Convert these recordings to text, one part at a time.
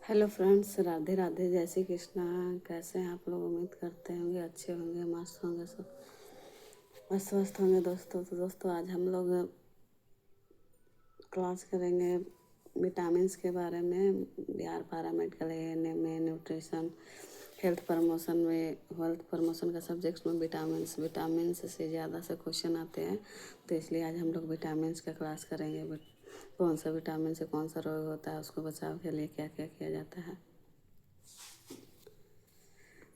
Hello friends, Radhe Radhe, जय श्री कृष्णा। कैसे हैं आप लोग? उम्मीद करते होंगे अच्छे होंगे, मस्त होंगे, सब मस्त स्वस्थ होंगे दोस्तों। तो दोस्तों आज हम लोग क्लास करेंगे विटामिन्स के बारे में। बिहार पैरामेडिकल एएनएम में न्यूट्रिशन हेल्थ प्रमोशन का सब्जेक्ट में विटामिन्स से ज़्यादा से क्वेश्चन आते हैं। तो इसलिए आज हम लोग विटामिन्स का क्लास करेंगे। कौन सा विटामिन से कौन सा रोग होता है, उसको बचाव के लिए क्या क्या किया जाता है।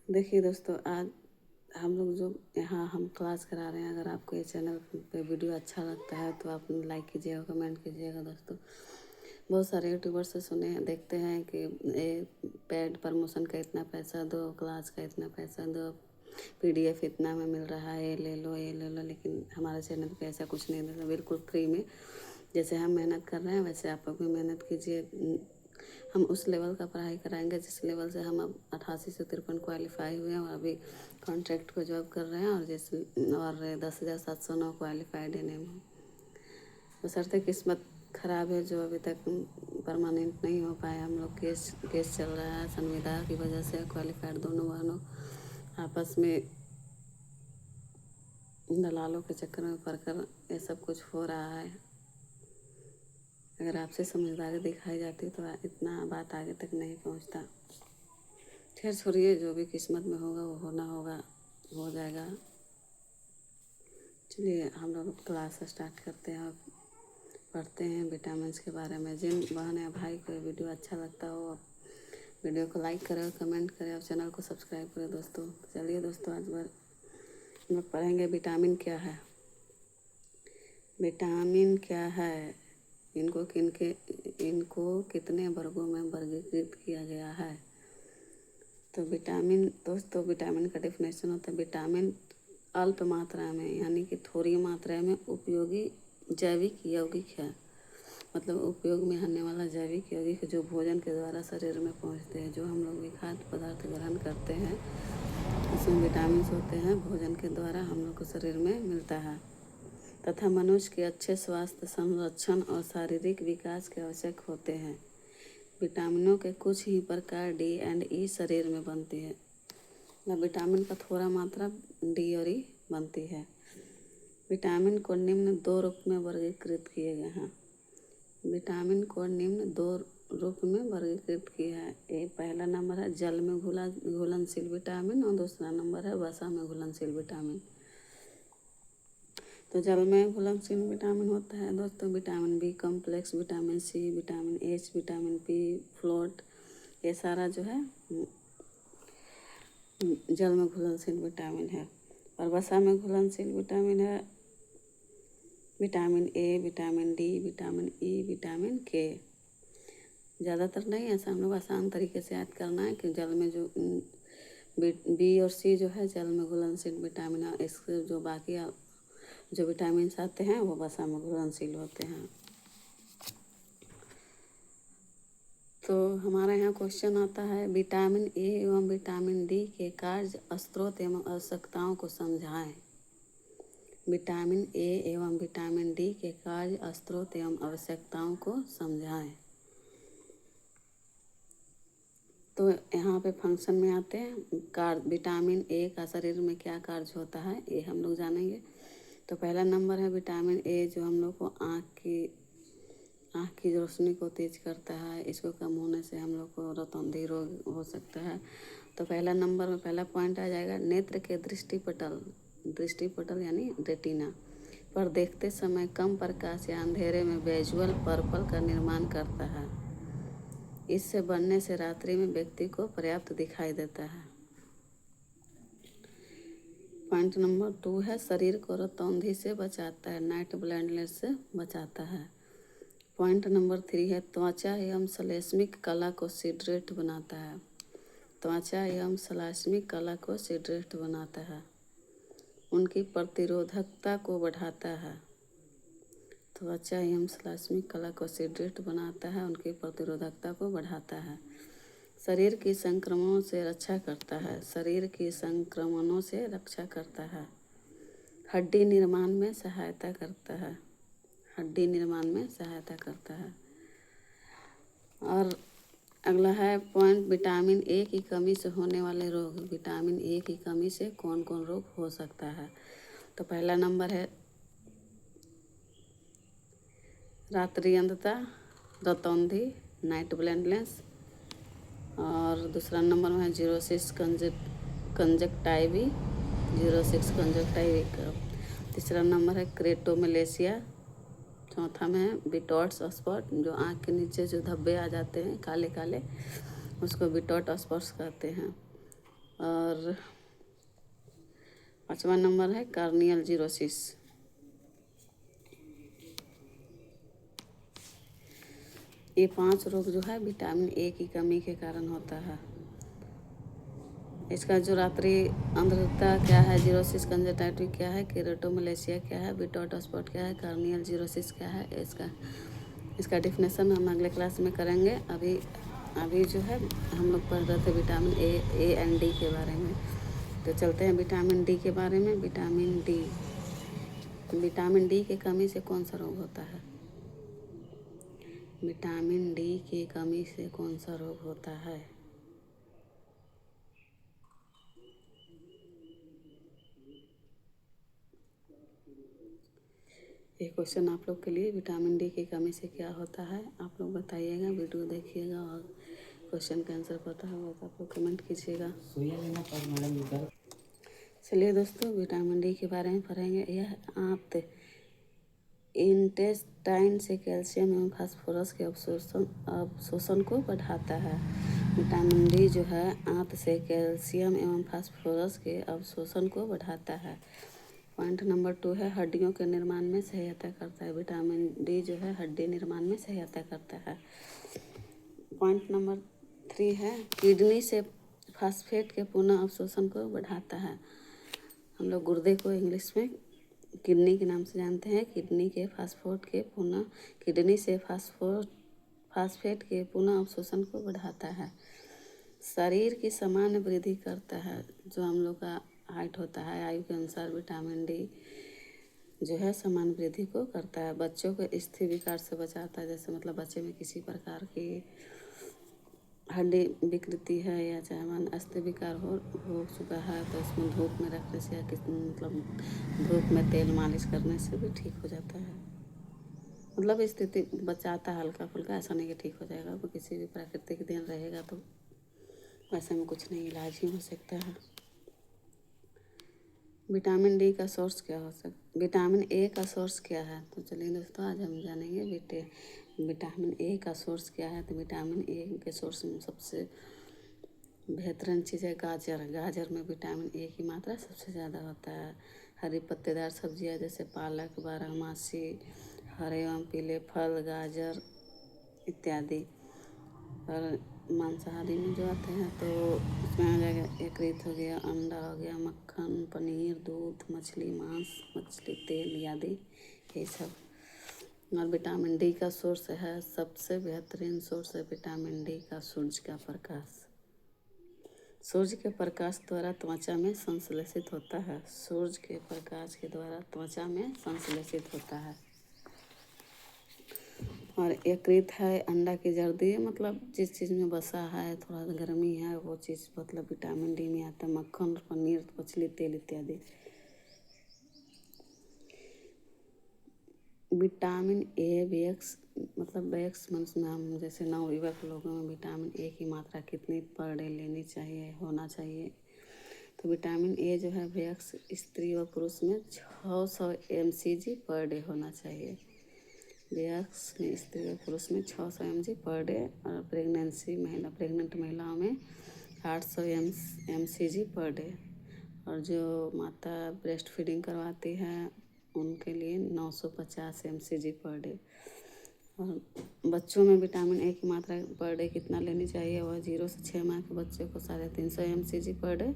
देखिए दोस्तों, आज हम लोग जो यहाँ हम क्लास करा रहे हैं, अगर आपको ये चैनल पे वीडियो अच्छा लगता है तो आप लाइक कीजिएगा, कमेंट कीजिएगा। दोस्तों बहुत सारे यूट्यूबर्स से सुने देखते हैं कि ये पेड प्रमोशन का इतना पैसा दो, क्लास का इतना पैसा दो, पीडीएफ इतना में मिल रहा है, ये ले लो ये ले लो। लेकिन हमारे चैनल पे ऐसा कुछ नहीं देता, बिल्कुल फ्री में। जैसे हम मेहनत कर रहे हैं वैसे आप लोग भी मेहनत कीजिए। हम उस लेवल का पढ़ाई कराएंगे जिस लेवल से हम अब 88 से 53 क्वालिफाई हुए हैं और अभी कॉन्ट्रैक्ट पे जॉब कर रहे हैं, और 10,709 क्वालिफाइड एन एम है। बशर्ते किस्मत ख़राब है जो अभी तक परमानेंट नहीं हो पाया। हम लोग केस चल रहा है संविदा की वजह से। क्वालिफाइड दोनों बहनों आपस में दलालों के चक्कर में पड़कर ये सब कुछ हो रहा है। अगर आपसे समझदारी दिखाई जाती तो इतना बात आगे तक नहीं पहुंचता। खैर छोड़िए, जो भी किस्मत में होगा वो होना होगा, हो जाएगा। चलिए हम लोग क्लास स्टार्ट करते हैं और पढ़ते हैं विटामिन्स के बारे में। जिन बहन या भाई को वीडियो अच्छा लगता हो आप वीडियो को लाइक करें, कमेंट करें और चैनल को सब्सक्राइब करें दोस्तों। चलिए दोस्तों, आज बार हम लोग पढ़ेंगे विटामिन क्या है। विटामिन क्या है, इनको कितने वर्गों में वर्गीकृत किया गया है। तो विटामिन का डेफिनेशन होता है विटामिन अल्प मात्रा में, यानी कि थोड़ी मात्रा में उपयोगी जैविक यौगिक है। मतलब उपयोग में आने वाला जैविक यौगिक जो भोजन के द्वारा शरीर में पहुंचते हैं। जो हम लोग भी खाद्य पदार्थ ग्रहण करते हैं उसमें विटामिन होते हैं, भोजन के द्वारा हम लोग को शरीर में मिलता है तथा मनुष्य के अच्छे स्वास्थ्य, संरक्षण और शारीरिक विकास के आवश्यक होते हैं। विटामिनों के कुछ ही प्रकार डी एंड ई शरीर में बनती है। मतलब विटामिन का थोड़ा मात्रा डी और ई बनती है। विटामिन को निम्न दो रूप में वर्गीकृत किए गए हैं। विटामिन को निम्न दो रूप में वर्गीकृत किया है। एक पहला नंबर है जल में घुलनशील विटामिन और दूसरा नंबर है वसा में घुलनशील विटामिन। तो जल में घुलनशील विटामिन होता है दोस्तों vitamin B complex, vitamin C, vitamin H, vitamin P, folate, ये सारा जो है जल में घुलनशील विटामिन है। और वसा में घुलनशील विटामिन है vitamin A, vitamin D, vitamin E, vitamin के। ज़्यादातर नहीं, ऐसा हम लोग आसान तरीके से याद करना है कि जल में जो बी और सी जो है जल में घुलनशील विटामिन है। इसके जो बाकी जो विटामिन आते हैं वो वसा में घुलनशील होते हैं। तो हमारे यहाँ क्वेश्चन आता है विटामिन ए एवं विटामिन डी के कार्य, स्रोत एवं आवश्यकताओं को समझाएं। विटामिन ए एवं विटामिन डी के कार्य, स्रोत एवं आवश्यकताओं को समझाएं। तो यहाँ पे फंक्शन में आते हैं कार्य। विटामिन ए का शरीर में क्या कार्य होता है ये हम लोग जानेंगे। तो पहला नंबर है विटामिन ए, जो हम लोग को आँख की रोशनी को तेज करता है। इसको कम होने से हम लोग को रतौंधी रोग हो सकता है। तो पहला नंबर में पहला पॉइंट आ जाएगा नेत्र के दृष्टिपटल यानी रेटिना पर देखते समय कम प्रकाश या अंधेरे में विजुअल पर्पल का निर्माण करता है। इससे बनने से रात्रि में व्यक्ति को पर्याप्त दिखाई देता है। पॉइंट नंबर 2 है शरीर को रतौंधी से बचाता है, नाइट ब्लाइंडनेस से बचाता है। पॉइंट नंबर 3 है त्वचा एवं श्लेष्मिक कला को सिडरेट बनाता है। त्वचा एवं श्लेष्मिक कला को सिडरेट बनाता है, उनकी प्रतिरोधकता को बढ़ाता है। त्वचा एवं श्लेष्मिक कला को सिडरेट बनाता है, उनकी प्रतिरोधकता को बढ़ाता है। शरीर की संक्रमणों से रक्षा करता है, शरीर की संक्रमणों से रक्षा करता है। हड्डी निर्माण में सहायता करता है, हड्डी निर्माण में सहायता करता है। और अगला है पॉइंट, विटामिन ए की कमी से होने वाले रोग। विटामिन ए की कमी से कौन कौन रोग हो सकता है? तो पहला नंबर है रात्रि अंधता, रतौंधी, नाइट ब्लाइंडनेस। और दूसरा नंबर में है जीरोसिस कंजक्टाइवी, जीरोसिस कंजक्टाइवी। तीसरा नंबर है क्रेटोमलेशिया। चौथा में है बिटॉट्स स्पॉट, जो आँख के नीचे जो धब्बे आ जाते हैं काले काले, उसको बिटॉट स्पॉट्स कहते हैं। और पांचवा नंबर है कार्नियल जीरोसिस। ये 5 रोग जो है विटामिन ए की कमी के कारण होता है। इसका जो रात्रि अंधता क्या है, जीरोसिस कंजक्टिवा क्या है, केरेटोमलेशिया क्या है, बिटॉट स्पॉट क्या है, कार्नियल जीरोसिस क्या है, इसका डिफिनेशन हम अगले क्लास में करेंगे। अभी जो है हम लोग पढ़ रहे थे विटामिन ए एंड डी के बारे में। तो चलते हैं विटामिन डी के बारे में। विटामिन डी की कमी से कौन सा रोग होता है? विटामिन डी की कमी से कौन सा रोग होता है? ये क्वेश्चन आप लोग के लिए, विटामिन डी की कमी से क्या होता है, आप लोग बताइएगा, वीडियो देखिएगा और क्वेश्चन का आंसर पता होगा तो आप लोग कमेंट कीजिएगा। चलिए दोस्तों, विटामिन डी के बारे में पढ़ेंगे। यह आंत इंटेस्टाइन से कैल्शियम एवं फास्फोरस के अवशोषण को बढ़ाता है। विटामिन डी जो है आंत से कैल्शियम एवं फास्फोरस के अवशोषण को बढ़ाता है। पॉइंट नंबर 2 है हड्डियों के निर्माण में सहायता करता है। विटामिन डी जो है हड्डी निर्माण में सहायता करता है। पॉइंट नंबर 3 है किडनी से फास्फेट के पुनः अवशोषण को बढ़ाता है। हम लोग गुर्दे को इंग्लिश में किडनी के नाम से जानते हैं। किडनी से फास्फेट के पुनः अवशोषण को बढ़ाता है। शरीर की सामान्य वृद्धि करता है। जो हम लोग का हाइट होता है, आयु के अनुसार विटामिन डी जो है समान वृद्धि को करता है। बच्चों को स्थिर विकार से बचाता है। जैसे मतलब बच्चे में किसी प्रकार की हड्डी विकृति है या चाहे अस्थि विकार हो चुका है तो इसमें धूप में रखने से या मतलब धूप में तेल मालिश करने से भी ठीक हो जाता है। मतलब स्थिति बचाता है हल्का फुल्का, ऐसा नहीं कि ठीक हो जाएगा। वो किसी भी प्राकृतिक दिन रहेगा तो वैसे में कुछ नहीं, इलाज ही हो सकता है। विटामिन डी का सोर्स क्या हो सकता, विटामिन ए का सोर्स क्या है? तो चलिए दोस्तों, आज हम जानेंगे विटामिन ए का सोर्स क्या है। तो विटामिन ए के सोर्स में सबसे बेहतरीन चीज़ है गाजर में विटामिन ए की मात्रा सबसे ज़्यादा होता है। हरी पत्तेदार सब्जियां जैसे पालक, बारहमासी, हरे एवं पीले फल, गाजर इत्यादि। और मांसाहारी में जो आते हैं तो उसमें आ जाएगा यकृत हो गया, अंडा हो गया, मक्खन, पनीर, दूध, मछली मांस, मछली तेल आदि, ये सब। और विटामिन डी का सोर्स है, सबसे बेहतरीन सोर्स है विटामिन डी का सूरज का प्रकाश। सूर्य के प्रकाश द्वारा त्वचा में संश्लेषित होता है। सूर्य के प्रकाश के द्वारा त्वचा में संश्लेषित होता है। और यकृत है, अंडा की जर्दी, मतलब जिस चीज़ में वसा है, थोड़ा गर्मी है, वो चीज़ मतलब विटामिन डी में आता है। मक्खन, पनीर, मछली तेल इत्यादि। विटामिन ए बेक्स मतलब बेक्स मनुष्य में हम जैसे नवयुवक लोगों में विटामिन ए की मात्रा कितनी पर डे लेनी चाहिए, होना चाहिए? तो विटामिन ए जो है बेक्स स्त्री व पुरुष में 600 mcg पर डे होना चाहिए। बेक्स में स्त्री व पुरुष में 600 mg पर डे। और प्रेग्नेंट महिलाओं में 800 mcg पर डे। और जो माता ब्रेस्ट फीडिंग करवाती है उनके लिए 950 mcg पर डे। और बच्चों में विटामिन ए की मात्रा पर डे कितना लेनी चाहिए? वह 0 से 6 माह के बच्चे को 350 mcg पर डे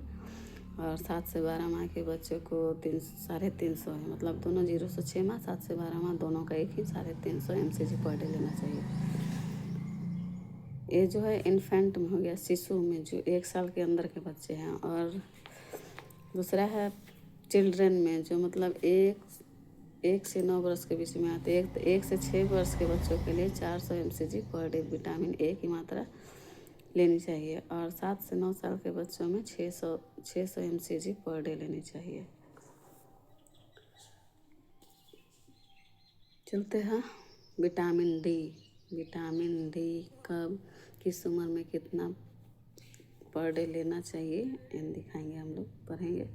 और 7 से 12 माह के बच्चों को 350 है। मतलब दोनों 0 से 6 माह, 7 से 12 माह दोनों का एक ही 350 mcg पर डे लेना चाहिए। ये जो है इन्फेंट में हो गया, शिशु में जो 1 साल के अंदर के बच्चे हैं। और दूसरा है चिल्ड्रन में, जो मतलब 1 से 9 वर्ष के बीच में आते हैं। 1 से 6 वर्ष के बच्चों के लिए 400 mcg per day vitamin A की मात्रा लेनी चाहिए और 7 से 9 साल के बच्चों में 600 mcg पर डे लेनी चाहिए। चलते हैं विटामिन डी। विटामिन डी कब किस उम्र में कितना पर डे लेना चाहिए ये दिखाएंगे, हम लोग पढ़ेंगे।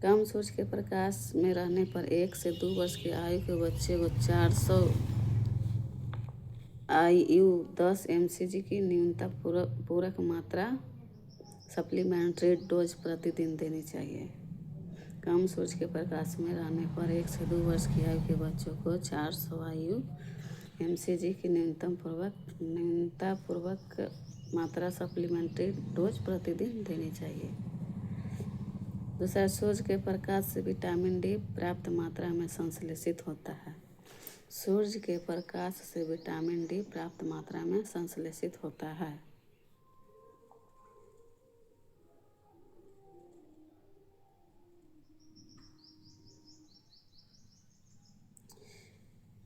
कम सूरज के प्रकाश में रहने पर 1 से 2 वर्ष की आयु के बच्चे को 400 IU 10 mcg की न्यूनतम पूरक मात्रा सप्लीमेंट्री डोज प्रतिदिन देनी चाहिए। कम सूरज के प्रकाश में रहने पर 1 से 2 वर्ष की आयु के बच्चों को 400 IU mcg की न्यूनतम पूर्वक मात्रा सप्लीमेंट्री डोज प्रतिदिन देनी चाहिए। दूसरा, सूरज के प्रकाश से विटामिन डी पर्याप्त मात्रा में संश्लेषित होता है। सूरज के प्रकाश से विटामिन डी पर्याप्त मात्रा में संश्लेषित होता है।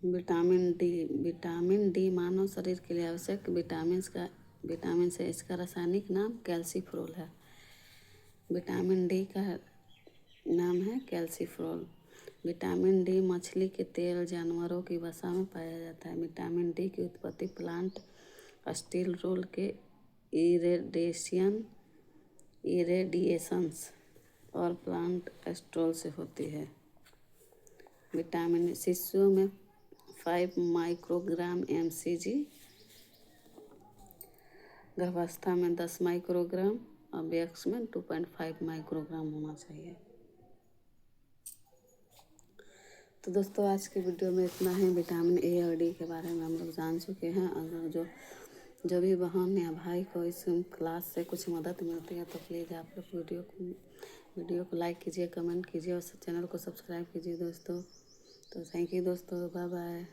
विटामिन डी मानव शरीर के लिए आवश्यक विटामिन से इसका रासायनिक नाम कैल्सीफ्रोल है। विटामिन डी का नाम है कैल्सीफ्रोल। विटामिन डी मछली के तेल, जानवरों की वसा में पाया जाता है। विटामिन डी की उत्पत्ति प्लांट स्टील रोल के इरेडिएशंस और प्लांट एस्ट्रोल से होती है। विटामिन शिशुओं में 5 माइक्रोग्राम mcg, गर्भावस्था में 10 माइक्रोग्राम और वयस्क में 2.5 माइक्रोग्राम होना चाहिए। तो दोस्तों आज के वीडियो में इतना ही। विटामिन ए और डी के बारे में हम लोग जान चुके हैं। अगर जो भी बहन या भाई को इस क्लास से कुछ मदद मिलती है तो प्लीज़ आप लोग वीडियो को लाइक कीजिए, कमेंट कीजिए और चैनल को सब्सक्राइब कीजिए दोस्तों। तो थैंक यू दोस्तों, बाय बाय।